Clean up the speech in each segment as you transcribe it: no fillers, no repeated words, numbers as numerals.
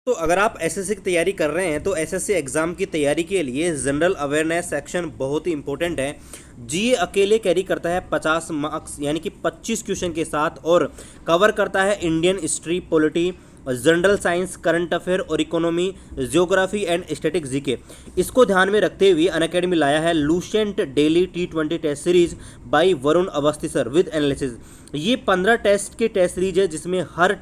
तो अगर आप एसएससी की तैयारी कर रहे हैं तो एसएससी एग्ज़ाम की तैयारी के लिए जनरल अवेयरनेस सेक्शन बहुत ही इंपॉर्टेंट है। जीए अकेले कैरी करता है 50 मार्क्स यानी कि 25 क्वेश्चन के साथ और कवर करता है Indian history, polity, general science, current affair और economy, geography and static GK. इसको ध्यान में रखते हुए अनअकैडमी लाया है Lucent daily T20 test series by Varun Awasthi sir with analysis. ये 15 टेस्ट की टेस्ट सीरीज है जिसमें हर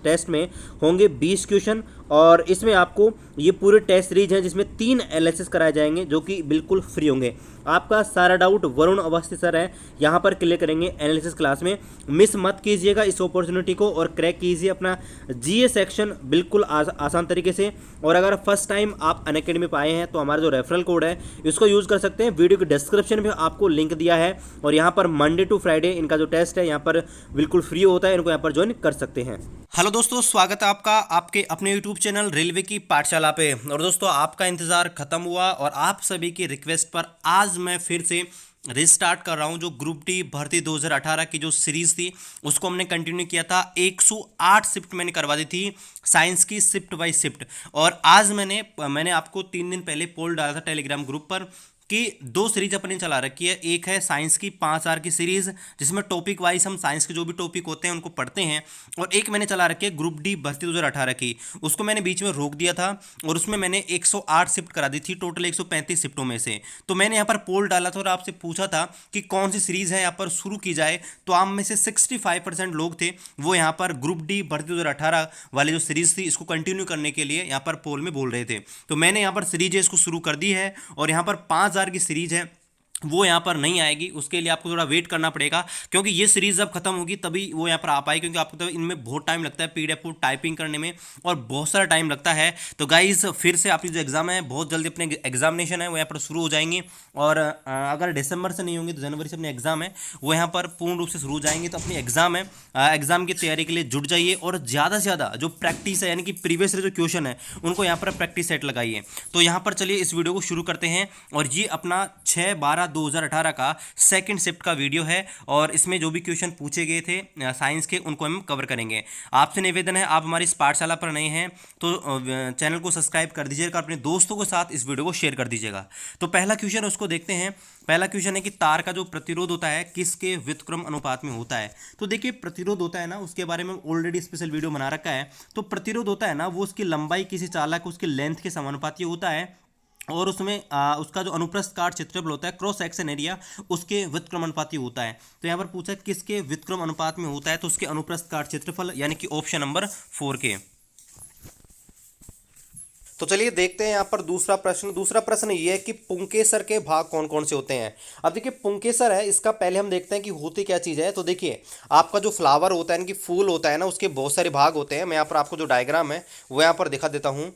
टेस्ट में होंगे 20 क्वेश्चन और इसमें आपको ये पूरे टेस्ट सीरीज हैं जिसमें 3 एनालिसिस कराए जाएंगे जो कि बिल्कुल फ्री होंगे। आपका सारा डाउट वरुण अवस्थी सर है यहाँ पर क्लियर करेंगे एनालिसिस क्लास में। मिस मत कीजिएगा इस अपॉर्चुनिटी को और क्रैक कीजिए अपना जीए सेक्शन बिल्कुल आसान तरीके से। और अगर फर्स्ट टाइम आप अनअकैडमी पे आए हैं तो हमारा जो रेफरल कोड है इसको यूज़ कर सकते हैं। वीडियो के डिस्क्रिप्शन में आपको लिंक दिया है और यहाँ पर मंडे टू फ्राइडे इनका जो टेस्ट है यहाँ पर बिल्कुल फ्री होता है, इनको यहाँ पर ज्वाइन कर सकते हैं। हेलो दोस्तों, स्वागत है आपका आपके अपने यूट्यूब चैनल रेलवे की पाठशाला पे। और दोस्तों आपका इंतज़ार खत्म हुआ और आप सभी की रिक्वेस्ट पर आज मैं फिर से रिस्टार्ट कर रहा हूं। जो ग्रुप डी भर्ती 2018 की जो सीरीज थी उसको हमने कंटिन्यू किया था। 108 शिफ्ट मैंने करवा दी थी साइंस की शिफ्ट बाय शिफ्ट। और आज मैंने आपको 3 दिन पहले पोल डाला था टेलीग्राम ग्रुप पर कि 2 सीरीज अपनी चला रखी है। एक है साइंस की 5 आर की सीरीज जिसमें टॉपिक वाइज हम साइंस के जो भी टॉपिक होते हैं उनको पढ़ते हैं, और एक मैंने चला रखी है ग्रुप डी भर्ती 2018 की। उसको मैंने बीच में रोक दिया था और उसमें मैंने 108 शिफ्ट करा दी थी टोटल 135 शिफ्टों में से। तो मैंने यहाँ पर पोल डाला था और आपसे पूछा था कि कौन सी सीरीज है यहाँ पर शुरू की जाए। तो आप में से 65% लोग थे वो यहाँ पर ग्रुप डी भर्ती 2018 वाली जो सीरीज थी इसको कंटिन्यू करने के लिए यहाँ पर पोल में बोल रहे थे। तो मैंने यहाँ पर सीरीज है इसको शुरू कर दी है और यहाँ पर 5 की सीरीज है वो यहाँ पर नहीं आएगी। उसके लिए आपको थोड़ा वेट करना पड़ेगा क्योंकि ये सीरीज जब खत्म होगी तभी वो यहाँ पर आ पाएगी, क्योंकि आपको तो इनमें बहुत टाइम लगता है पीडीएफ को टाइपिंग करने में और बहुत सारा टाइम लगता है। तो गाइज फिर से आपकी जो एग्जाम है बहुत जल्दी अपने एग्जामिनेशन है वो यहाँ पर शुरू हो जाएंगी। और अगर दिसंबर से नहीं होंगी तो जनवरी से अपने एग्जाम है वो यहाँ पर पूर्ण रूप से शुरू हो जाएंगे। तो अपनी एग्जाम है एग्जाम की तैयारी के लिए जुट जाइए और ज़्यादा से ज़्यादा जो प्रैक्टिस है यानी कि प्रीवियस जो क्वेश्चन है उनको यहाँ पर प्रैक्टिस सेट लगाइए। तो यहाँ पर चलिए इस वीडियो को शुरू करते हैं। और ये अपना 6/12/2018 का सेकंड शिफ्ट का वीडियो है और इसमें जो भी क्वेश्चन पूछे गए थे साइंस के उनको हम कवर करेंगे। आपसे निवेदन है, आप हमारी इस पाठशाला पर नए हैं तो चैनल को सब्सक्राइब कर दीजिएगा, अपने दोस्तों के साथ इस वीडियो को शेयर कर दीजिएगा। तो पहला क्वेश्चन उसको देखते हैं। पहला क्वेश्चन है कि तार का जो प्रतिरोध होता है किसके व्युत्क्रम अनुपात में होता है। तो देखिए प्रतिरोध होता है ना, उसके बारे में ऑलरेडी स्पेशल वीडियो बना रखा है। तो प्रतिरोध होता है ना वो उसकी लंबाई किसी चालक उसके लेंथ के समानुपाती होता है और उसमें उसका जो अनुप्रस्थ काट क्षेत्रफल होता है क्रॉस सेक्शन एरिया उसके व्युत्क्रम अनुपाती होता है। तो यहाँ पर पूछा है किसके व्युत्क्रम अनुपात में होता है, तो उसके अनुप्रस्थ काट क्षेत्रफल यानी कि ऑप्शन नंबर 4 के। तो चलिए देखते हैं यहाँ पर दूसरा प्रश्न ये है कि पुंकेसर के भाग कौन कौन से होते हैं। अब देखिए पुंकेसर है, इसका पहले हम देखते हैं कि होती क्या चीज़ है। तो देखिए आपका जो फ्लावर होता है यानी कि फूल होता है ना उसके बहुत सारे भाग होते हैं। मैं यहाँ पर आपको जो डायग्राम है वो यहाँ पर दिखा देता हूँ।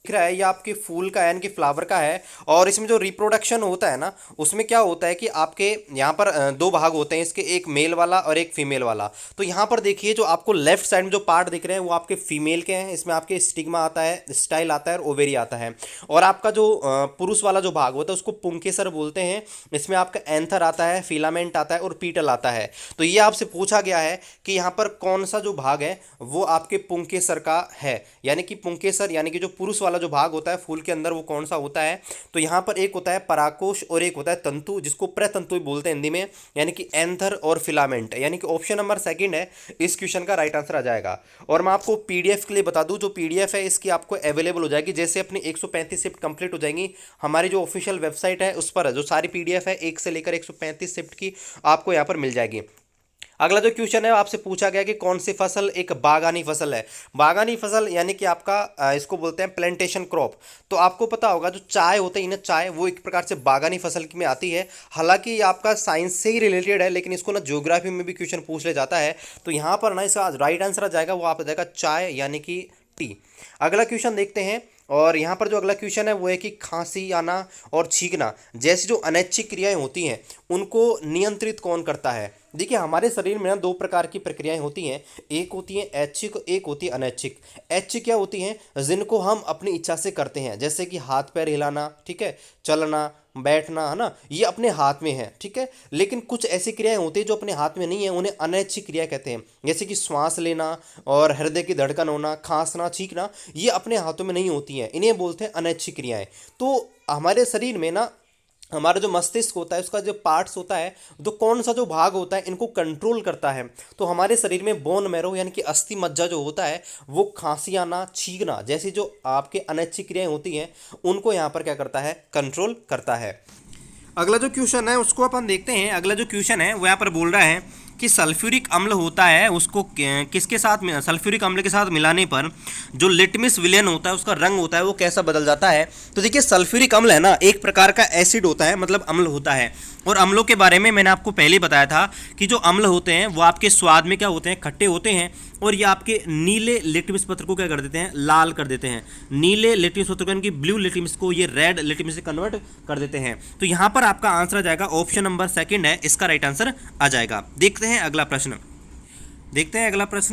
दिख रहा है ये आपके फूल का यानी कि फ्लावर का है। और इसमें जो रिप्रोडक्शन होता है ना उसमें क्या होता है कि आपके यहाँ पर 2 भाग होते हैं इसके, एक मेल वाला और एक फीमेल वाला। तो यहाँ पर देखिए जो आपको लेफ्ट साइड में जो पार्ट दिख रहे हैं वो आपके फीमेल के हैं। इसमें आपके स्टिग्मा आता है, स्टाइल आता है और ओवेरी आता है। और आपका जो पुरुष वाला जो भाग होता है उसको पुंकेसर बोलते हैं। इसमें आपका एंथर आता है, फिलामेंट आता है और पीटल आता है। तो ये आपसे पूछा गया है कि यहाँ पर कौन सा जो भाग है वो आपके पुंकेसर का है, यानी कि पुंकेसर यानी कि जो पुरुष वाला जो भाग होता है फूल के अंदर वो कौन सा होता है। तो यहाँ पर एक होता है पराकोश और एक होता है तंतु जिसको प्रतंतु भी बोलते हैं हिंदी में, यानी कि एंथर और फिलामेंट, यानी कि ऑप्शन नंबर 2 है इस क्वेश्चन का राइट आंसर आ जाएगा। और मैं आपको पीडीएफ के लिए बता दूं, जो पीडीएफ है इसकी आपको अवेलेबल हो जाएगी जैसे अपनी 135 शिफ्ट कंप्लीट हो जाएंगी। हमारी जो ऑफिशियल वेबसाइट है उस पर जो सारी पीडीएफ है 1 से लेकर 135 शिफ्ट की आपको यहाँ पर मिल जाएगी। अगला जो क्वेश्चन है आपसे पूछा गया कि कौन सी फसल एक बागानी फसल है। बागानी फसल यानी कि आपका इसको बोलते हैं प्लांटेशन क्रॉप। तो आपको पता होगा जो चाय होते हैं ना, चाय वो एक प्रकार से बागानी फसल में आती है। हालांकि ये आपका साइंस से ही रिलेटेड है लेकिन इसको ना ज्योग्राफी में भी क्वेश्चन पूछ ले जाता है। तो यहाँ पर ना इसका राइट आंसर आ जाएगा वो आप आ जाएगा चाय यानी कि टी। अगला क्वेश्चन देखते हैं और यहाँ पर जो अगला क्वेश्चन है वो है कि खांसी आना और छींकना जैसी जो अनैच्छिक क्रियाएं होती हैं उनको नियंत्रित कौन करता है। देखिए हमारे शरीर में ना 2 प्रकार की प्रक्रियाएं होती हैं, एक होती है ऐच्छिक, एक होती है अनैच्छिक। ऐच्छिक क्या होती हैं, जिनको हम अपनी इच्छा से करते हैं, जैसे कि हाथ पैर हिलाना, ठीक है, चलना, बैठना, है ना, ये अपने हाथ में है, ठीक है। लेकिन कुछ ऐसी क्रियाएं होती हैं जो अपने हाथ में नहीं है, उन्हें अनैच्छिक क्रिया कहते हैं। जैसे कि श्वास लेना और हृदय की धड़कन होना, खांसना, छींकना, ये अपने हाथों में नहीं होती हैं, इन्हें बोलते हैं अनैच्छिक क्रियाएं। तो हमारे शरीर में ना हमारा जो मस्तिष्क होता है, उसका जो पार्ट्स होता है, जो कौन सा जो भाग होता है, इनको कंट्रोल करता है। तो हमारे शरीर में बोन मैरो यानी कि अस्थि मज्जा जो होता है, वो खांसी आना, छींकना जैसी जो आपके अनैच्छिक क्रियाएं होती हैं, उनको यहाँ पर क्या करता है, कंट्रोल करता है। अगला जो क्वेश्चन है उसको अपन देखते हैं। अगला जो क्वेश्चन है वो यहाँ पर बोल रहा है कि सल्फ्यूरिक अम्ल होता है, उसको किसके साथ में, सल्फ्यूरिक अम्ल के साथ मिलाने पर जो लिटमस विलेन होता है उसका रंग होता है वो कैसा बदल जाता है। तो देखिए सल्फ्यूरिक अम्ल है ना, एक प्रकार का एसिड होता है, मतलब अम्ल होता है। और अम्लों के बारे में मैंने आपको पहले बताया था कि जो अम्ल होते हैं वो आपके स्वाद में क्या होते हैं, खट्टे होते हैं, और ये आपके नीले लिटमस पत्र को क्या कर देते हैं, लाल कर देते हैं। नीले लिटमस पत्र को यानी कि ब्लू लिटमस को ये रेड लिटमस से कन्वर्ट कर देते हैं। तो यहाँ पर आपका आंसर आ जाएगा ऑप्शन नंबर सेकंड है, इसका राइट आंसर आ जाएगा। देखते हैं अगला प्रश्न।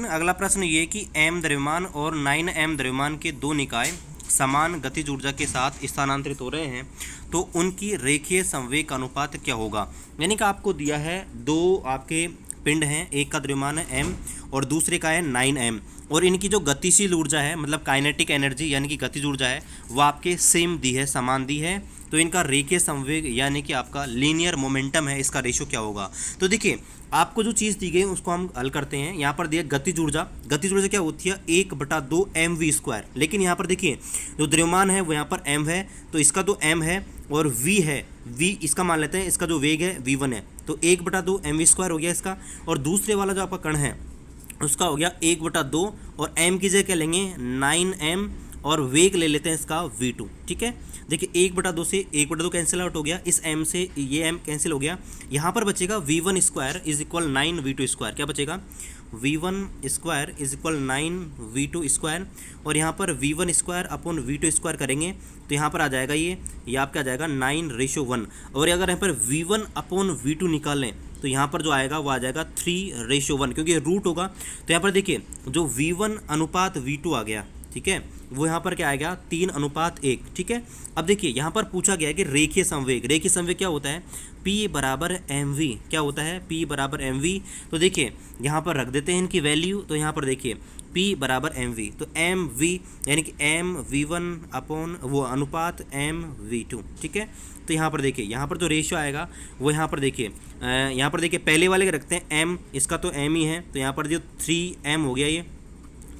अगला प्रश्न ये कि m द्रव्यमान और 9m द्रव्यमान के दो निकाय समान गतिज ऊर्जा के साथ स्थानांतरित हो रहे हैं, तो उनकी रेखीय संवेग अनुपात क्या होगा। यानी कि आपको दिया है दो आपके पिंड हैं, एक का द्रव्यमान है m और दूसरे का है 9m, और इनकी जो गतिशील ऊर्जा है, मतलब काइनेटिक एनर्जी यानी कि गतिज ऊर्जा है, वो आपके सेम दी है, समान दी है। तो इनका रेखीय संवेग यानी कि आपका लीनियर मोमेंटम है, इसका रेशो क्या होगा। तो देखिए आपको जो चीज़ दी गई उसको हम हल करते हैं। यहाँ पर दिया गतिज ऊर्जा, गतिज ऊर्जा क्या होती है, 1/2 mv²। लेकिन यहाँ पर देखिए जो द्रव्यमान है वो यहाँ पर m है, तो इसका तो m है, और v है, v इसका मान लेते हैं, इसका जो वेग है v1 है, तो 1/2 mv² हो गया इसका। और दूसरे वाला जो आपका कण है उसका हो गया 1/2, और m की जगह क्या लेंगे 9m, और वेग ले लेते हैं इसका v2, ठीक है। देखिए 1/2 से 1/2 कैंसिल आउट हो गया, इस m से ये m कैंसिल हो गया, यहाँ पर बचेगा v1² इज इक्वल 9v2²। क्या बचेगा, v1² इज इक्वल 9v2², और यहाँ पर v1² अपॉन v2² करेंगे तो यहाँ पर आ जाएगा ये आपका आ जाएगा 9:1। और अगर यहाँ पर v1 अपॉन v2 निकालें तो यहाँ पर जो आएगा वो आ जाएगा 3:1, क्योंकि रूट होगा। तो यहाँ पर देखिए जो v1 अनुपात v2 आ गया, ठीक है, वो यहाँ पर क्या आएगा 3:1, ठीक है। अब देखिए यहाँ पर पूछा गया है कि रेखीय संवेग, रेखीय संवेग क्या होता है, P बराबर mv, क्या होता है P बराबर mv। तो देखिए यहाँ पर रख देते हैं इनकी वैल्यू, तो यहाँ पर देखिए P बराबर mv, तो mv यानी कि mv1 अपॉन वो अनुपात mv2, ठीक है। तो यहाँ पर देखिए यहाँ पर जो रेशियो आएगा वो यहाँ पर देखिए पहले वाले के रखते हैं m, इसका तो m ही है, तो यहाँ पर जो 3m हो गया ये,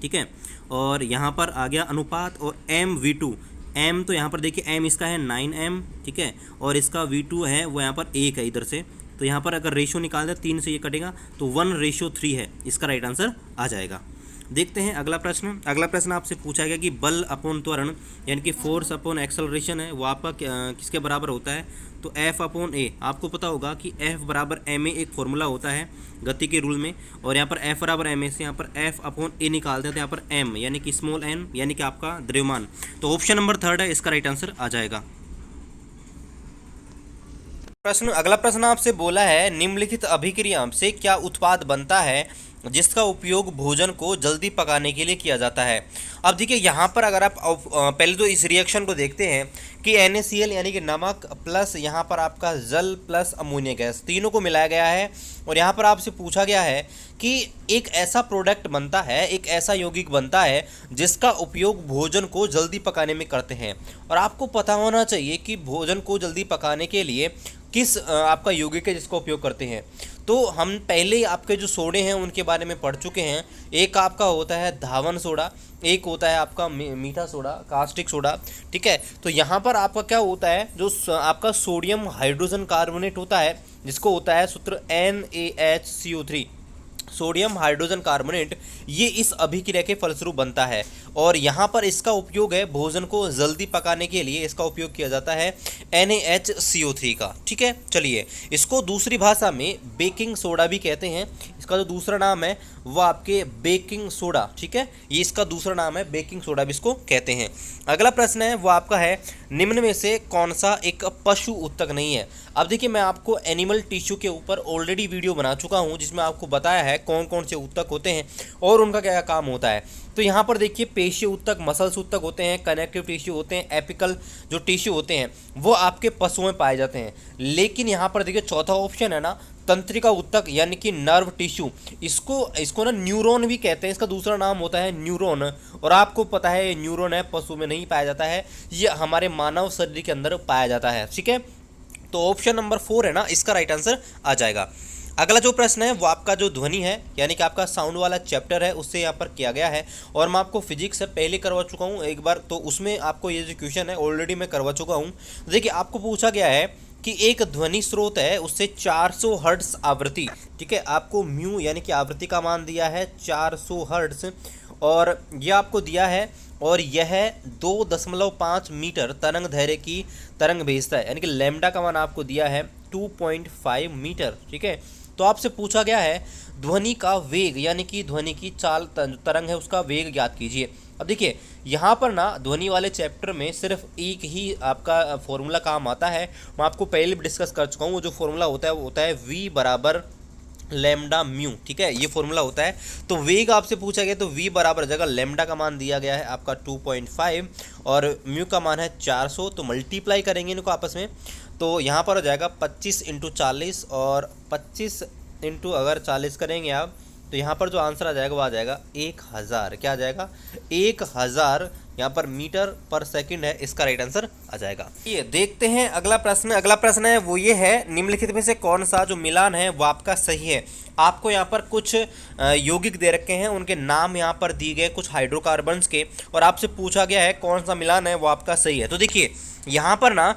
ठीक है। और यहाँ पर आ गया अनुपात और mv2, m तो यहाँ पर देखिए m इसका है 9m, ठीक है, और इसका v2 है वो यहाँ पर 1 है इधर से। तो यहाँ पर अगर रेशो निकाल दें 3 से ये कटेगा तो 1:3 है, इसका राइट आंसर आ जाएगा। देखते हैं अगला प्रश्न। अगला प्रश्न आपसे पूछा गया कि बल अपॉन त्वरण यानी कि फोर्स अपॉन एक्सेलरेशन है वो आपका किसके बराबर होता है। तो F अपॉन ए, आपको पता होगा कि F बराबर ma एक फॉर्मूला होता है गति के रूल में, और यहाँ पर F बराबर ma से यहाँ पर F अपॉन ए निकालते हैं तो यहाँ पर m यानी कि स्मॉल n यानी कि आपका द्रव्यमान। तो ऑप्शन नंबर 3 है, इसका राइट आंसर आ जाएगा। अगला प्रश्न आपसे बोला है निम्नलिखित अभिक्रिया से क्या उत्पाद बनता है जिसका उपयोग भोजन को जल्दी पकाने के लिए किया जाता है। अब देखिए यहाँ पर अगर आप पहले तो इस रिएक्शन को देखते हैं कि NaCl यानी कि नमक प्लस यहाँ पर आपका जल प्लस अमोनिया गैस, तीनों को मिलाया गया है, और यहाँ पर आपसे पूछा गया है कि एक ऐसा प्रोडक्ट बनता है, एक ऐसा यौगिक बनता है जिसका उपयोग भोजन को जल्दी पकाने में करते हैं। और आपको पता होना चाहिए कि भोजन को जल्दी पकाने के लिए किस आपका यौगिक है जिसका उपयोग करते हैं। तो हम पहले आपके जो सोडे हैं उनके बारे में पढ़ चुके हैं। एक आपका होता है धावन सोडा, एक होता है आपका मीठा सोडा, कास्टिक सोडा, ठीक है। तो यहाँ पर आपका क्या होता है, जो आपका सोडियम हाइड्रोजन कार्बोनेट होता है जिसको होता है सूत्र NaHCO3, सोडियम हाइड्रोजन कार्बोनेट, ये इस अभिक्रिया के फलस्वरूप बनता है। और यहाँ पर इसका उपयोग है भोजन को जल्दी पकाने के लिए, इसका उपयोग किया जाता है NaHCO3 का, ठीक है। चलिए इसको दूसरी भाषा में बेकिंग सोडा भी कहते हैं, इसका जो दूसरा नाम है वो आपके बेकिंग सोडा, ठीक है, ये इसका दूसरा नाम है, बेकिंग सोडा भी इसको कहते हैं। अगला प्रश्न है वो आपका है निम्न में से कौन सा एक पशु उत्तक नहीं है। अब देखिए मैं आपको एनिमल टिश्यू के ऊपर ऑलरेडी वीडियो बना चुका हूँ जिसमें आपको बताया है कौन कौन से उत्तक होते हैं और उनका क्या काम होता है। तो यहाँ पर देखिए पेशी ऊतक, मसल्स ऊतक होते हैं, कनेक्टिव टिश्यू होते हैं, एपिकल जो टिश्यू होते हैं वो आपके पशुओं में पाए जाते हैं। लेकिन यहाँ पर देखिए चौथा ऑप्शन है ना तंत्रिका ऊतक यानी कि नर्व टिश्यू, इसको ना न्यूरॉन भी कहते हैं, इसका दूसरा नाम होता है न्यूरॉन। और आपको पता है न्यूरॉन है पशु में नहीं पाया जाता है, ये हमारे मानव शरीर के अंदर पाया जाता है। ठीक है, तो ऑप्शन नंबर 4 है ना इसका राइट आंसर आ जाएगा। अगला जो प्रश्न है वो आपका जो ध्वनि है यानी कि आपका साउंड वाला चैप्टर है उससे यहाँ पर किया गया है, और मैं आपको फिजिक्स से पहले करवा चुका हूँ एक बार, तो उसमें आपको ये जो क्वेश्चन है ऑलरेडी मैं करवा चुका हूँ। देखिए आपको पूछा गया है कि एक ध्वनि स्रोत है उससे 400 हर्ट्ज आवृत्ति, ठीक है, आपको म्यू यानी कि आवृत्ति का मान दिया है 400 हर्ट्ज, और यह आपको दिया है, और यह 2.5 मीटर तरंग दैर्घ्य की तरंग भेजता है, यानी कि लैम्डा का मान आपको दिया है 2.5 मीटर। ठीक है, तो आपसे पूछा गया है ध्वनि का वेग यानी कि ध्वनि की चाल तरंग है उसका वेग ज्ञात कीजिए। अब देखिए यहाँ पर ना ध्वनि वाले चैप्टर में सिर्फ एक ही आपका फॉर्मूला काम आता है, मैं आपको पहले भी डिस्कस कर चुका हूँ। वो जो फॉर्मूला होता है वो होता है v बराबर लैम्डा म्यू। ठीक है, ये फॉर्मूला होता है। तो वेग आपसे पूछा गया तो v बराबर जगह लैम्डा का मान दिया गया है आपका 2.5 और म्यू का मान है 400, तो मल्टीप्लाई करेंगे इनको आपस में, तो यहाँ पर हो जाएगा 25 × 40, और 25 × अगर 40 करेंगे आप तो यहाँ पर जो आंसर आ जाएगा वो आ जाएगा 1000। क्या आ जाएगा 1000 यहाँ पर मीटर पर सेकंड है, इसका राइट आंसर आ जाएगा। ये देखते हैं अगला प्रश्न। अगला प्रश्न है वो ये है निम्नलिखित में से कौन सा जो मिलान है वो आपका सही है। आपको यहाँ पर कुछ यौगिक दे रखे हैं, उनके नाम यहाँ पर दिए गए कुछ हाइड्रोकार्बन्स के, और आपसे पूछा गया है कौन सा मिलान है वो आपका सही है। तो देखिए यहाँ पर ना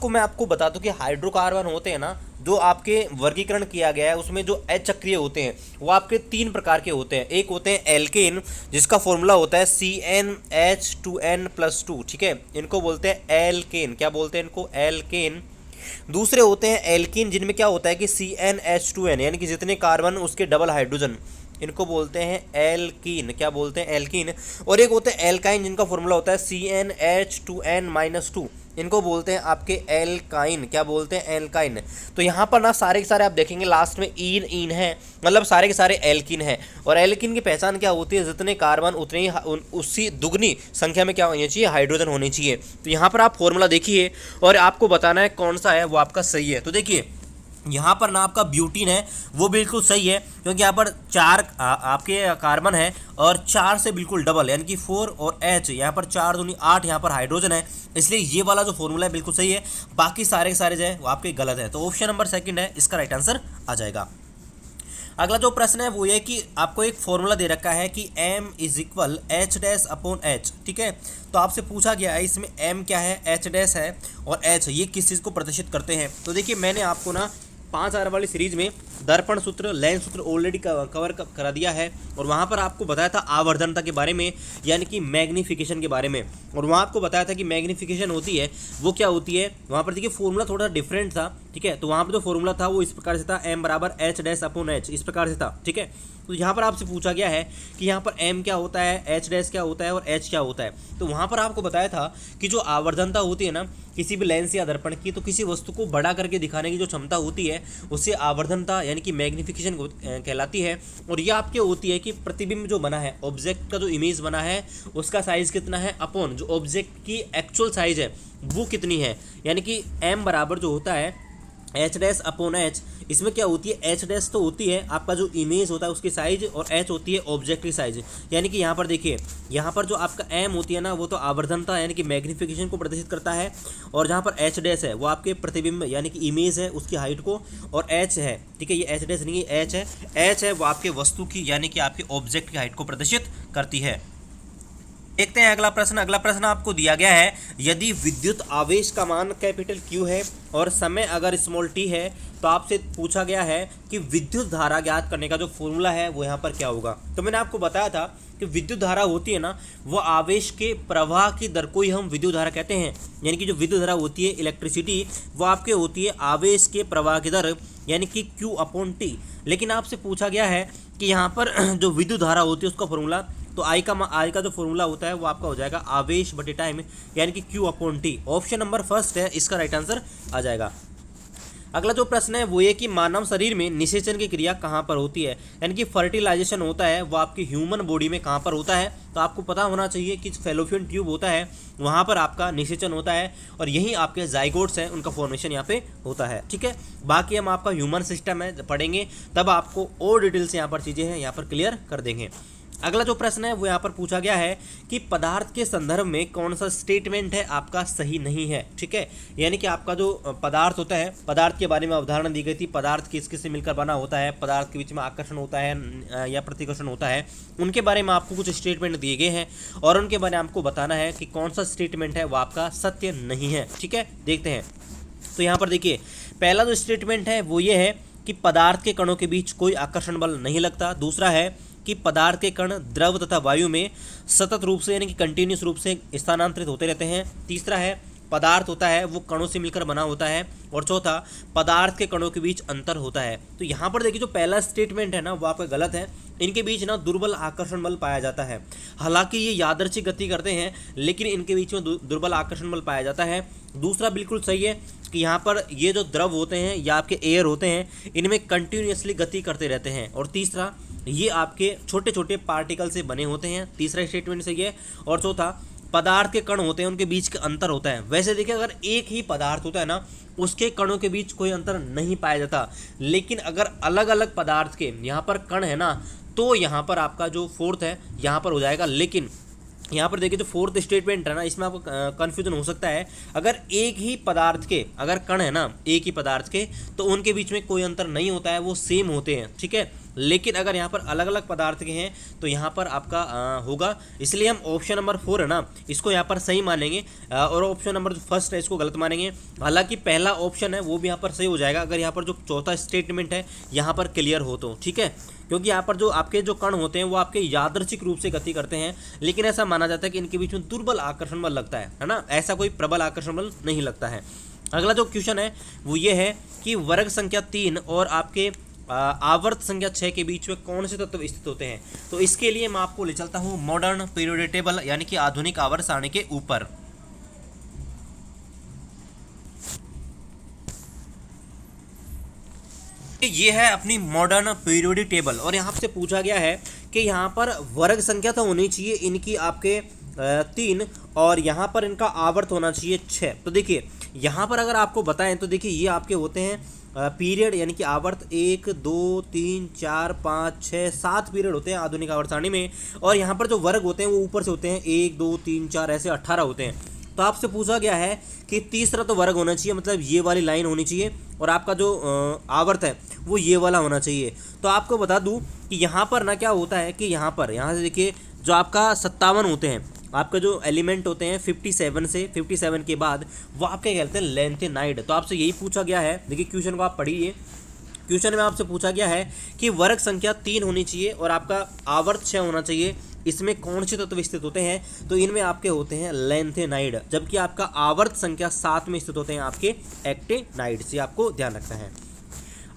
मैं आपको बता दूं कि हाइड्रोकार्बन होते हैं ना जो आपके वर्गीकरण किया गया है उसमें जो H चक्रीय होते हैं वो आपके 3 प्रकार के होते हैं। एक होते हैं एल्केन जिसका फॉर्मूला होता है CnH2n+2। ठीक है, इनको बोलते हैं एल्केन। क्या बोलते हैं इनको? एल्केन। दूसरे होते हैं एल्कीन जिनमें क्या होता है कि CnH2n यानी कि जितने कार्बन उसके डबल हाइड्रोजन, इनको बोलते हैं एल्कीन। क्या बोलते हैं? एल्कीन। और एक होते हैं एल्काइन जिनका फॉर्मूला होता है CnH2n-2, इनको बोलते हैं आपके एल्काइन। क्या बोलते हैं? एल्काइन। तो यहाँ पर ना सारे के सारे आप देखेंगे लास्ट में इन है, मतलब सारे के सारे एल्कीन है। और एल्कीन की पहचान क्या होती है? जितने कार्बन उतने ही उसी दुगनी संख्या में क्या होनी चाहिए? हाइड्रोजन होनी चाहिए। तो यहाँ पर आप फॉर्मूला देखिए और आपको बताना है कौन सा है वो आपका सही है। तो देखिए यहाँ पर ना आपका ब्यूटीन है वो बिल्कुल सही है, क्योंकि यहाँ पर 4 आपके कार्बन है और 4 से बिल्कुल डबल यानी कि 4 और H, यहाँ पर 4 दूनी 8 यहाँ पर हाइड्रोजन है, इसलिए ये वाला जो फॉर्मूला है बिल्कुल सही है। बाकी सारे के सारे जो है वो आपके गलत है। तो ऑप्शन नंबर 2 है इसका राइट आंसर आ जाएगा। अगला जो प्रश्न है वो ये कि आपको एक फॉर्मूला दे रखा है कि m = H'/H। ठीक है, तो आपसे पूछा गया है इसमें m क्या है, H' है, और H ये किस चीज़ को प्रदर्शित करते हैं। तो देखिए मैंने आपको ना 5 आर वाली सीरीज में दर्पण सूत्र, लेंस सूत्र ऑलरेडी कवर करा दिया है, और वहाँ पर आपको बताया था आवर्धनता के बारे में यानी कि मैग्नीफिकेशन के बारे में, और वहाँ आपको बताया था कि मैग्नीफिकेशन होती है वो क्या होती है। वहाँ पर देखिए फॉर्मूला थोड़ा डिफरेंट था। ठीक है, तो वहाँ पर जो फॉर्मूला था वो इस प्रकार से था, m = H'/H, इस प्रकार से था। ठीक है, तो यहाँ पर आपसे पूछा गया है कि यहाँ पर m क्या होता है, H' क्या होता है और H क्या होता है। तो वहाँ पर आपको बताया था कि जो आवर्धनता होती है ना किसी भी लेंस या दर्पण की, तो किसी वस्तु को बड़ा करके दिखाने की जो क्षमता होती है उससे आवर्धनता यानी कि मैग्नीफिकेशन कहलाती है। और यह आपके होती है कि प्रतिबिंब जो बना है, ऑब्जेक्ट का जो इमेज बना है उसका साइज कितना है अपॉन जो ऑब्जेक्ट की एक्चुअल साइज है वो कितनी है, यानी कि m बराबर जो होता है H'/H। इसमें क्या होती है, H' तो होती है आपका जो इमेज होता है उसकी साइज, और H होती है ऑब्जेक्ट की साइज। यानी कि यहाँ पर देखिए यहाँ पर जो आपका m होती है ना वो तो आवर्धनता यानी कि मैग्नीफिकेशन को प्रदर्शित करता है, और जहाँ पर H' है वो आपके प्रतिबिंब यानी कि इमेज है उसकी हाइट को, और H है, ठीक है, ये H' नहीं है, H है वो आपके वस्तु की यानी कि आपके ऑब्जेक्ट की हाइट को प्रदर्शित करती है। देखते हैं अगला प्रश्न। अगला प्रश्न आपको दिया गया है यदि विद्युत आवेश का मान Q है और समय अगर t है, तो आपसे पूछा गया है कि विद्युत धारा ज्ञात करने का जो फॉर्मूला है वो यहाँ पर क्या होगा। तो मैंने आपको बताया था कि विद्युत धारा होती है ना वो आवेश के प्रवाह की दर को ही हम विद्युत धारा कहते हैं। यानी कि जो विद्युत धारा होती है इलेक्ट्रिसिटी वो आपके होती है आवेश के प्रवाह की दर यानी कि Q/T। लेकिन आपसे पूछा गया है कि यहाँ पर जो विद्युत धारा होती है उसका फॉर्मूला, तो आई का जो फॉर्मूला होता है वो आपका हो जाएगा आवेश बटे टाइम यानी कि Q/T। ऑप्शन नंबर 1 है इसका राइट आंसर आ जाएगा। अगला जो प्रश्न है वो ये कि मानव शरीर में निषेचन की क्रिया कहाँ पर होती है, यानी कि फर्टिलाइजेशन होता है वो आपकी ह्यूमन बॉडी में कहाँ पर होता है। तो आपको पता होना चाहिए कि फैलोपियन ट्यूब होता है वहाँ पर आपका निषेचन होता है और यही आपके जाइगोट्स हैं उनका फॉर्मेशन यहाँ पे होता है। ठीक है, बाकी हम आपका ह्यूमन सिस्टम है पढ़ेंगे तब आपको और डिटेल से यहाँ पर चीज़ें हैं यहाँ पर क्लियर कर देंगे। अगला जो प्रश्न है वो यहाँ पर पूछा गया है कि पदार्थ के संदर्भ में कौन सा स्टेटमेंट है आपका सही नहीं है। ठीक है, यानी कि आपका जो पदार्थ होता है, पदार्थ के बारे में अवधारणा दी गई थी, पदार्थ किस किस से मिलकर बना होता है, पदार्थ के बीच में आकर्षण होता है या प्रतिकर्षण होता है, उनके बारे में आपको कुछ स्टेटमेंट दिए गए हैं और उनके बारे में आपको बताना है कि कौन सा स्टेटमेंट है वो आपका सत्य नहीं है। ठीक है, देखते हैं। तो यहाँ पर देखिए, पहला जो स्टेटमेंट है वो ये है कि पदार्थ के कणों के बीच कोई आकर्षण बल नहीं लगता। दूसरा है कि पदार्थ के कण द्रव तथा वायु में सतत रूप से यानी कि कंटिन्यूस रूप से स्थानांतरित होते रहते हैं। तीसरा है पदार्थ होता है वो कणों से मिलकर बना होता है। और चौथा, पदार्थ के कणों के बीच अंतर होता है। तो यहाँ पर देखिए जो पहला स्टेटमेंट है ना वो आपका गलत है। इनके बीच ना दुर्बल आकर्षण बल पाया जाता है। हालांकि ये यादृच्छिक गति करते हैं लेकिन इनके बीच में दुर्बल आकर्षण बल पाया जाता है। दूसरा बिल्कुल सही है कि यहाँ पर ये जो द्रव होते हैं या आपके एयर होते हैं इनमें कंटिन्यूसली गति करते रहते हैं। और तीसरा, ये आपके छोटे छोटे पार्टिकल से बने होते हैं। तीसरा स्टेटमेंट सही है। और चौथा, पदार्थ के कण होते हैं उनके बीच का अंतर होता है। वैसे देखिए अगर एक ही पदार्थ होता है ना उसके कणों के बीच कोई अंतर नहीं पाया जाता, लेकिन अगर अलग अलग पदार्थ के यहाँ पर कण है ना तो यहाँ पर आपका जो फोर्थ है यहाँ पर हो जाएगा। लेकिन यहाँ पर देखिए जो फोर्थ स्टेटमेंट है ना इसमें आपको कन्फ्यूजन हो सकता है। अगर एक ही पदार्थ के अगर कण है ना एक ही पदार्थ के तो उनके बीच में कोई अंतर नहीं होता है, वो सेम होते हैं। ठीक है, लेकिन अगर यहाँ पर अलग अलग पदार्थ के हैं तो यहाँ पर आपका होगा। इसलिए हम ऑप्शन नंबर 4 है ना इसको यहाँ पर सही मानेंगे और ऑप्शन नंबर जो फर्स्ट है इसको गलत मानेंगे। हालांकि पहला ऑप्शन है वो भी यहाँ पर सही हो जाएगा अगर यहाँ पर जो चौथा स्टेटमेंट है यहाँ पर क्लियर हो तो। ठीक है, क्योंकि यहाँ पर जो आपके जो कण होते हैं वो आपके यादृच्छिक रूप से गति करते हैं, लेकिन ऐसा माना जाता है कि इनके बीच में दुर्बल आकर्षण बल लगता है ना, ऐसा कोई प्रबल आकर्षण बल नहीं लगता है। अगला जो क्वेश्चन है वो ये है कि वर्ग संख्या 3 और आपके आवर्त संख्या 6 के बीच में कौन से तत्व स्थित होते हैं। तो इसके लिए मैं आपको ले चलता हूँ मॉडर्न पीरियोडिक टेबल यानी कि आधुनिक आवर्त सारणी के ऊपर। ये है अपनी मॉडर्न पीरियोडिक टेबल और यहाँ से पूछा गया है कि यहाँ पर वर्ग संख्या तो होनी चाहिए इनकी आपके 3 और यहाँ पर इनका आवर्त होना चाहिए 6। तो देखिए यहाँ पर अगर आपको बताएं तो देखिए ये आपके होते हैं पीरियड यानी कि आवर्त 1 2 3 4 5 6 7 पीरियड होते हैं आधुनिक आवर्त सारणी में। और यहाँ पर जो वर्ग होते हैं वो ऊपर से होते हैं 1 2 3 4 ऐसे 18 होते हैं। तो आपसे पूछा गया है कि तीसरा तो वर्ग होना चाहिए, मतलब ये वाली लाइन होनी चाहिए और आपका जो आवर्त है वो ये वाला होना चाहिए। तो आपको बता दूं कि यहाँ पर ना क्या होता है कि यहाँ से देखिए जो आपका 57 होते हैं, आपका जो एलिमेंट होते हैं 57 से 57 के बाद वो आपके कहते हैं लेंथेनाइड। तो आपसे यही पूछा गया है, देखिए क्वेश्चन को आप पढ़िए। क्वेश्चन में आपसे पूछा गया है कि वर्ग संख्या 3 होनी चाहिए और आपका आवर्त 6 होना चाहिए, इसमें कौन से तत्व स्थित होते हैं। तो इनमें आपके होते हैं लेंथेनाइड, जबकि आपका आवर्त संख्या 7 में स्थित होते हैं आपके एक्टिनाइड। से आपको ध्यान रखना है।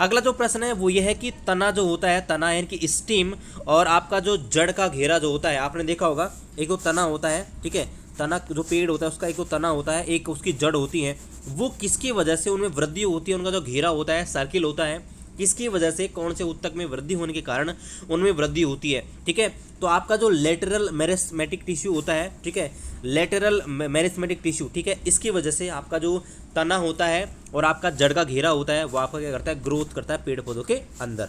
अगला जो प्रश्न है वो ये है कि तना जो होता है, तना यानी कि स्टीम, और आपका जो जड़ का घेरा जो होता है, आपने देखा होगा एक तो तना होता है, ठीक है, तना जो पेड़ होता है उसका एक तो तना होता है, एक उसकी जड़ होती है। वो किसकी वजह से उनमें वृद्धि होती है, उनका जो घेरा होता है सर्किल होता है, किसकी वजह से, कौन से ऊतक में वृद्धि होने के कारण उनमें वृद्धि होती है। ठीक है, तो आपका जो लेटरल मेरिस्मेटिक टिश्यू होता है, ठीक है, लेटरल मेरिस्मेटिक टिश्यू, ठीक है, इसकी वजह से आपका जो तना होता है और आपका जड़ का घेरा होता है वो आपका क्या करता है, ग्रोथ करता है पेड़ पौधों के अंदर।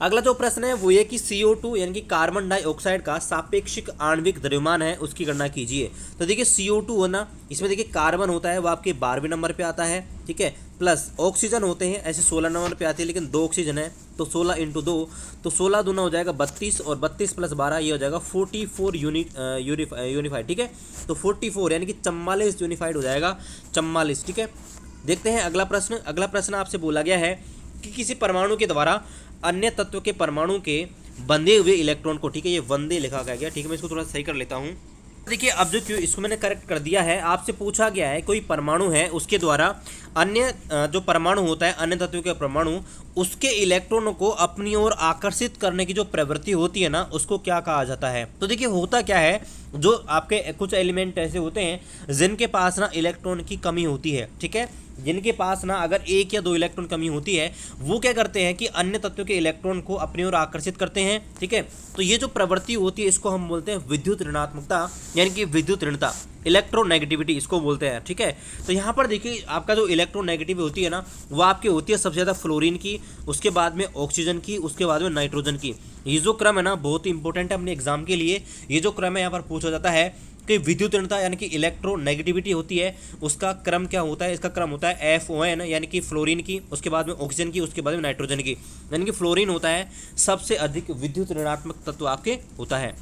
अगला जो प्रश्न है वो ये कि CO2 यानी कि कार्बन डाइऑक्साइड का सापेक्षिक आणविक द्रव्यमान है उसकी गणना कीजिए। तो देखिए CO2 होना, इसमें देखिए कार्बन होता है वो आपके 12वें नंबर पे आता है, ठीक है, प्लस ऑक्सीजन होते हैं ऐसे 16 नंबर पे आती है, लेकिन 2 ऑक्सीजन है तो 16 × 2, तो 16 दूना हो जाएगा 32 और 32 + 12 ये हो जाएगा 44 यूनिफाइड। ठीक है, तो 44 यानी कि 44 यूनिफाइड हो जाएगा, 44। ठीक है, देखते हैं अगला प्रश्न। अगला प्रश्न आपसे बोला गया है कि किसी परमाणु के द्वारा अन्य तत्व के परमाणु के बंधे हुए इलेक्ट्रॉन को, ठीक है, ये बंधे लिखा गया, ठीक है, मैं इसको थोड़ा सही कर लेता हूँ। देखिए अब जो इसको मैंने करेक्ट कर दिया है, आपसे पूछा गया है कोई परमाणु है उसके द्वारा अन्य जो परमाणु होता है, अन्य तत्व के परमाणु, उसके इलेक्ट्रॉनों को अपनी ओर आकर्षित करने की जो प्रवृत्ति होती है ना, उसको क्या कहा जाता है। तो देखिए होता क्या है, जो आपके कुछ एलिमेंट ऐसे होते हैं जिनके पास ना इलेक्ट्रॉन की कमी होती है, ठीक है, जिनके पास ना अगर एक या दो इलेक्ट्रॉन कमी होती है, वो क्या करते हैं कि अन्य तत्वों के इलेक्ट्रॉन को अपनी ओर आकर्षित करते हैं। ठीक है, तो ये जो प्रवृत्ति होती है इसको हम बोलते हैं विद्युत ऋणात्मकता, यानी कि विद्युत ऋणता, इलेक्ट्रोनेगेटिविटी इसको बोलते हैं। ठीक है, तो यहाँ पर देखिए आपका जो इलेक्ट्रोनेगेटिव होती है ना, वो आपकी होती है सबसे ज़्यादा फ्लोरीन की, उसके बाद में ऑक्सीजन की, उसके बाद में नाइट्रोजन की। ये जो क्रम है ना बहुत ही इंपॉर्टेंट है अपने एग्जाम के लिए। ये जो क्रम है यहाँ पर पूछा जाता है कि विद्युत ऋणता यानी कि इलेक्ट्रोनेगेटिविटी होती है, उसका क्रम क्या होता है। इसका क्रम होता है FON यानी कि फ्लोरीन की, उसके बाद में ऑक्सीजन की, उसके बाद में नाइट्रोजन की, यानी कि फ्लोरीन होता है सबसे अधिक विद्युत ऋणात्मक तत्व आपके होता है।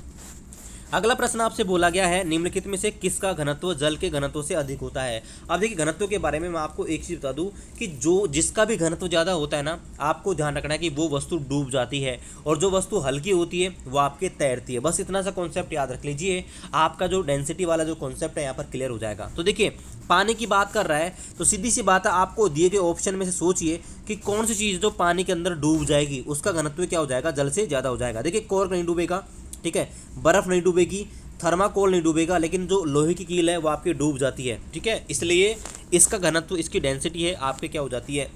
अगला प्रश्न आपसे बोला गया है निम्नलिखित में से किसका घनत्व जल के घनत्व से अधिक होता है। अब देखिए घनत्व के बारे में मैं आपको एक चीज़ बता दूं कि जिसका भी घनत्व ज़्यादा होता है ना, आपको ध्यान रखना है कि वो वस्तु डूब जाती है, और जो वस्तु हल्की होती है वो आपके तैरती है। बस इतना सा कॉन्सेप्ट याद रख लीजिए, आपका जो डेंसिटी वाला जो कॉन्सेप्ट है यहाँ पर क्लियर हो जाएगा। तो देखिए पानी की बात कर रहा है, तो सीधी सी बात है, आपको दिए गए ऑप्शन में से सोचिए कि कौन सी चीज़ जो पानी के अंदर डूब जाएगी उसका घनत्व क्या हो जाएगा, जल से ज़्यादा हो जाएगा। देखिए कॉर्क नहीं डूबेगा, ठीक है, बर्फ़ नहीं डूबेगी, थर्माकोल नहीं डूबेगा, लेकिन जो लोहे की कील है वो आपकी डूब जाती है। ठीक है, इसलिए इसका घनत्व, इसकी डेंसिटी है आपके क्या हो जाती है,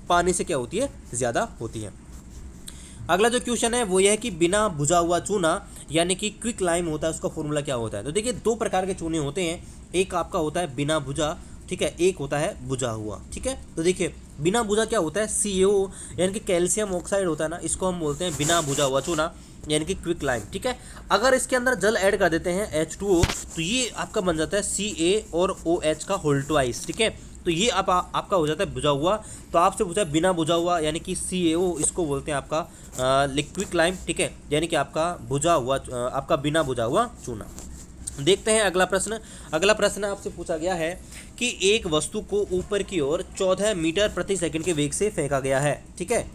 पानी से क्या होती है, ज़्यादा होती है। अगला जो क्वेश्चन है वो यह है कि बिना बुझा हुआ चूना यानी कि क्विक लाइम होता है, उसका फॉर्मूला क्या होता है। तो देखिए दो प्रकार के चूने होते हैं, एक आपका होता है बिना बुझा, ठीक है, एक होता है बुझा हुआ। ठीक है, तो देखिए बिना बुझा क्या होता है, CaO यानी कि कैल्शियम ऑक्साइड होता है ना, इसको हम बोलते हैं बिना बुझा हुआ चूना यानी कि क्विक लाइम। ठीक है, अगर इसके अंदर जल ऐड कर देते हैं H2O, तो ये आपका बन जाता है Ca और OH का होल ट्वाइस। ठीक है, तो ये आपका हो जाता है बुझा हुआ। तो आपसे पूछा बिना बुझा हुआ यानी कि CaO, इसको बोलते हैं आपका लिक्विड लाइम। ठीक है, यानी कि आपका बुझा हुआ, आपका बिना बुझा हुआ चूना। देखते हैं अगला प्रश्न। अगला प्रश्न आपसे पूछा गया है कि एक वस्तु को ऊपर की ओर 14 मीटर प्रति सेकंड के वेग से फेंका गया है। ठीक है,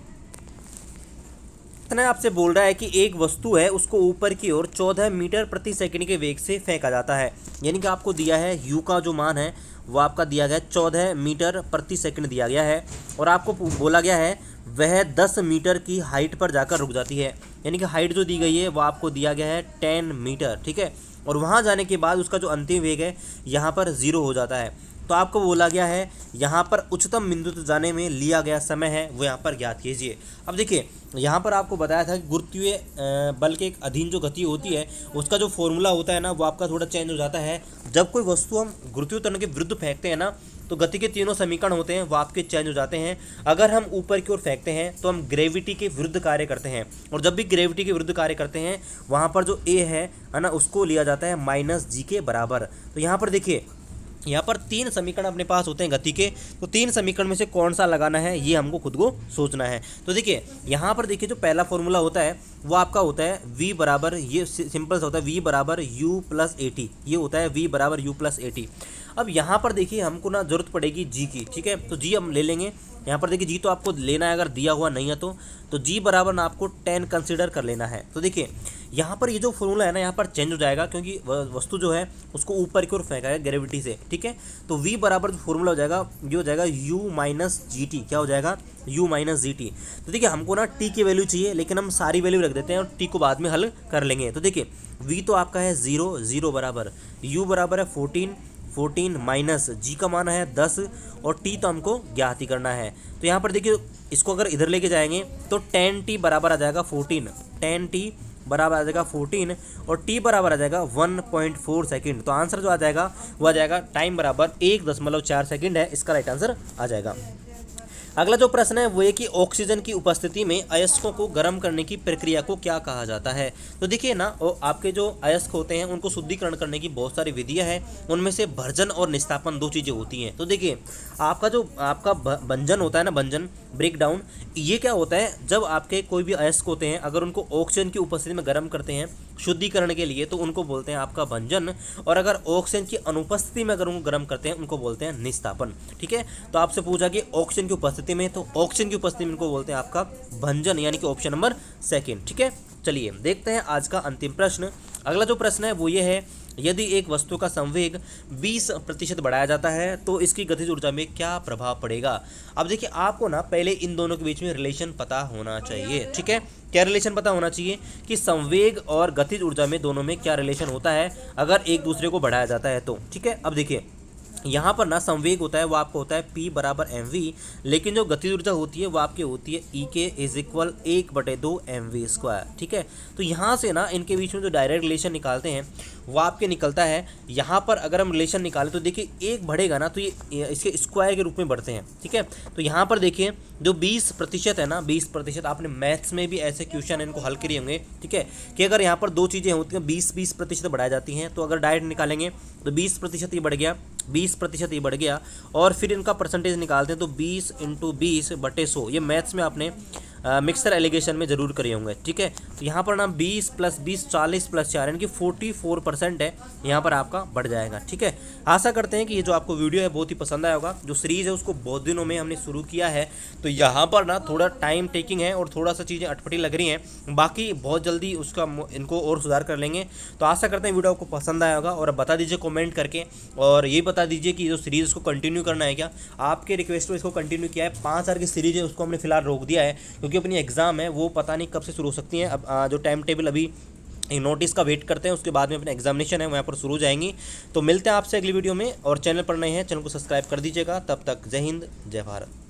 इतना आपसे बोल रहा है कि एक वस्तु है उसको ऊपर की ओर 14 मीटर प्रति सेकंड के वेग से फेंका जाता है, यानी कि आपको दिया है u का जो मान है वो आपका दिया गया है 14 मीटर प्रति सेकंड दिया गया है, और आपको बोला गया है वह 10 मीटर की हाइट पर जाकर रुक जाती है, यानी कि हाइट जो दी गई है वो आपको दिया गया है 10 मीटर। ठीक है, और वहाँ जाने के बाद उसका जो अंतिम वेग है यहाँ पर 0 हो जाता है। तो आपको बोला गया है यहाँ पर उच्चतम बिंदु तक जाने में लिया गया समय है वो यहाँ पर ज्ञात कीजिए। अब देखिए यहाँ पर आपको बताया था कि गुरुत्वीय बल के एक अधीन जो गति होती है उसका जो फॉर्मूला होता है ना वो आपका थोड़ा चेंज हो जाता है। जब कोई वस्तु हम गुरुत्वीय त्वरण के विरुद्ध फेंकते हैं ना, तो गति के तीनों समीकरण होते हैं वो आपके चेंज हो जाते हैं। अगर हम ऊपर की ओर फेंकते हैं तो हम ग्रेविटी के विरुद्ध कार्य करते हैं, और जब भी ग्रेविटी के विरुद्ध कार्य करते हैं वहाँ पर जो A है ना, उसको लिया जाता है -g के बराबर। तो यहाँ पर देखिए यहाँ पर 3 समीकरण अपने पास होते हैं गति के, तो 3 समीकरण में से कौन सा लगाना है ये हमको खुद को सोचना है। तो देखिए यहाँ पर देखिए जो पहला फॉर्मूला होता है वो आपका होता है v बराबर, ये सिंपल सा होता है v बराबर u प्लस AT, ये होता है v बराबर u प्लस AT। अब यहाँ पर देखिए हमको ना जरूरत पड़ेगी g की। ठीक है, तो g हम ले लेंगे। यहाँ पर देखिए g तो आपको लेना है, अगर दिया हुआ नहीं है तो g बराबर ना आपको 10 कंसिडर कर लेना है। तो देखिए यहाँ पर ये जो फॉर्मूला है ना यहाँ पर चेंज हो जाएगा, क्योंकि वस्तु जो है उसको ऊपर की ओर फेंका है ग्रेविटी से। ठीक है, तो v बराबर जो फॉर्मूला हो जाएगा ये हो जाएगा u माइनस GT। क्या हो जाएगा, u माइनस GT। तो देखिए हमको ना t की वैल्यू चाहिए, लेकिन हम सारी वैल्यू रख देते हैं और t को बाद में हल कर लेंगे। तो देखिए v तो आपका है 0, 0 बराबर u बराबर है 14 माइनस g का मान है 10, और t तो हमको ज्ञात ही करना है। तो यहाँ पर देखिए इसको अगर इधर लेके जाएंगे तो 10t बराबर आ जाएगा 14, 10t बराबर आ जाएगा 14, और t बराबर आ जाएगा 1.4 सेकंड। तो आंसर जो आ जाएगा वो आ जाएगा टाइम बराबर 1.4 सेकंड है, इसका राइट आंसर आ जाएगा। अगला जो प्रश्न है वो है कि ऑक्सीजन की उपस्थिति में अयस्कों को गर्म करने की प्रक्रिया को क्या कहा जाता है। तो देखिए ना, आपके जो अयस्क होते हैं उनको शुद्धिकरण करने की बहुत सारी विधियां हैं, उनमें से भर्जन और निस्तापन 2 चीज़ें होती हैं। तो देखिए आपका भंजन होता है ना, भंजन ब्रेक डाउन, ये क्या होता है, जब आपके कोई भी अयस्क होते हैं अगर उनको ऑक्सीजन की उपस्थिति में गर्म करते हैं शुद्धिकरण के लिए तो उनको बोलते हैं आपका भंजन, और अगर ऑक्सीजन की अनुपस्थिति में अगर उनको गर्म करते हैं उनको बोलते हैं निस्तापन। ठीक है, तो आपसे पूछा कि ऑक्सीजन की उपस्थिति में, तो ऑक्सीजन की उपस्थिति में इनको बोलते हैं आपका भंजन, यानी कि ऑप्शन नंबर 2। ठीक है, चलिए देखते हैं आज का अंतिम प्रश्न। अगला जो प्रश्न है वो ये है, यदि एक वस्तु का संवेग 20% बढ़ाया जाता है तो इसकी गतिज ऊर्जा में क्या प्रभाव पड़ेगा। अब देखिए आपको ना पहले इन दोनों के बीच में रिलेशन पता होना चाहिए। ठीक है, क्या रिलेशन पता होना चाहिए कि संवेग और गतिज ऊर्जा में दोनों में क्या रिलेशन होता है अगर एक दूसरे को बढ़ाया जाता है तो। ठीक है, अब देखिए यहाँ पर ना संवेग होता है वो आपका होता है P बराबर mv, लेकिन जो गतिज ऊर्जा होती है वो आपकी होती है E के इज इक्वल 1/2 mv²। ठीक है, तो यहाँ से ना इनके बीच में जो डायरेक्ट रिलेशन निकालते हैं वो आपके निकलता है। यहाँ पर अगर हम रिलेशन निकालें तो देखिए एक बढ़ेगा ना तो ये इसके स्क्वायर के रूप में बढ़ते हैं। ठीक है, तो यहाँ पर देखिए जो 20% है ना, 20% आपने मैथ्स में भी ऐसे क्वेश्चन इनको हल किए होंगे। ठीक है, कि अगर यहाँ पर दो चीज़ें होती हैं 20% बढ़ाई जाती हैं, तो अगर डायरेक्ट निकालेंगे तो 20% ये बढ़ गया, 20% ये बढ़ गया, और फिर इनका परसेंटेज निकालते हैं तो 20 × 20/100। ये मैथ्स में आपने मिक्सर एलिगेशन में जरूर करे होंगे। ठीक है, तो यहाँ पर ना 20 + 20 40 + 4 यानी कि 44% है, यहाँ पर आपका बढ़ जाएगा। ठीक है, आशा करते हैं कि ये जो आपको वीडियो है बहुत ही पसंद आया होगा। जो सीरीज़ है उसको बहुत दिनों में हमने शुरू किया है, तो यहाँ पर ना थोड़ा टाइम टेकिंग है और थोड़ा सा चीज़ें अटपटी लग रही हैं, बाकी बहुत जल्दी उसका इनको और सुधार कर लेंगे। तो आशा करते हैं वीडियो आपको पसंद आया होगा, और बता दीजिए कमेंट करके, और ये बता दीजिए कि जो सीरीज़ को कंटिन्यू करना है क्या। आपके रिक्वेस्ट पर इसको कंटिन्यू किया है। 5000 की सीरीज़ है उसको हमने फिलहाल रोक दिया है, क्योंकि अपनी एग्ज़ाम है वो पता नहीं कब से शुरू हो सकती हैं। अब जो टाइम टेबल अभी नोटिस का वेट करते हैं, उसके बाद में अपने एग्जामिनेशन है वहाँ पर शुरू हो जाएंगी। तो मिलते हैं आपसे अगली वीडियो में, और चैनल पर नए हैं चैनल को सब्सक्राइब कर दीजिएगा। तब तक जय हिंद जय भारत।